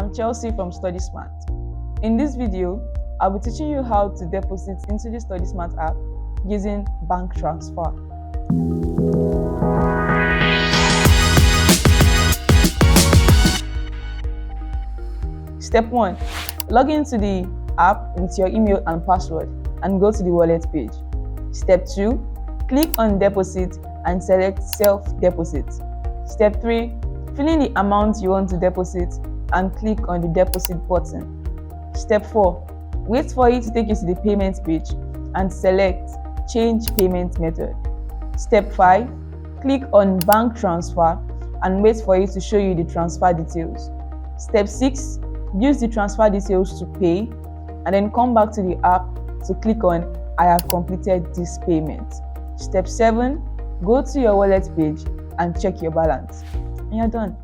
I'm Chelsea from StudySmart. In this video, I'll be teaching you how to deposit into the StudySmart app using bank transfer. Step 1. Log into the app with your email and password and go to the wallet page. Step 2. Click on Deposit and select Self-Deposit. Step 3. Fill in the amount you want to deposit and click on the Deposit button. Step 4. Wait for it to take you to the payment page and select Change Payment Method. Step 5. Click on Bank Transfer and wait for it to show you the transfer details. Step 6. Use the transfer details to pay and then come back to the app to click on I have completed this payment. Step 7. Go to your wallet page and check your balance. And you're done.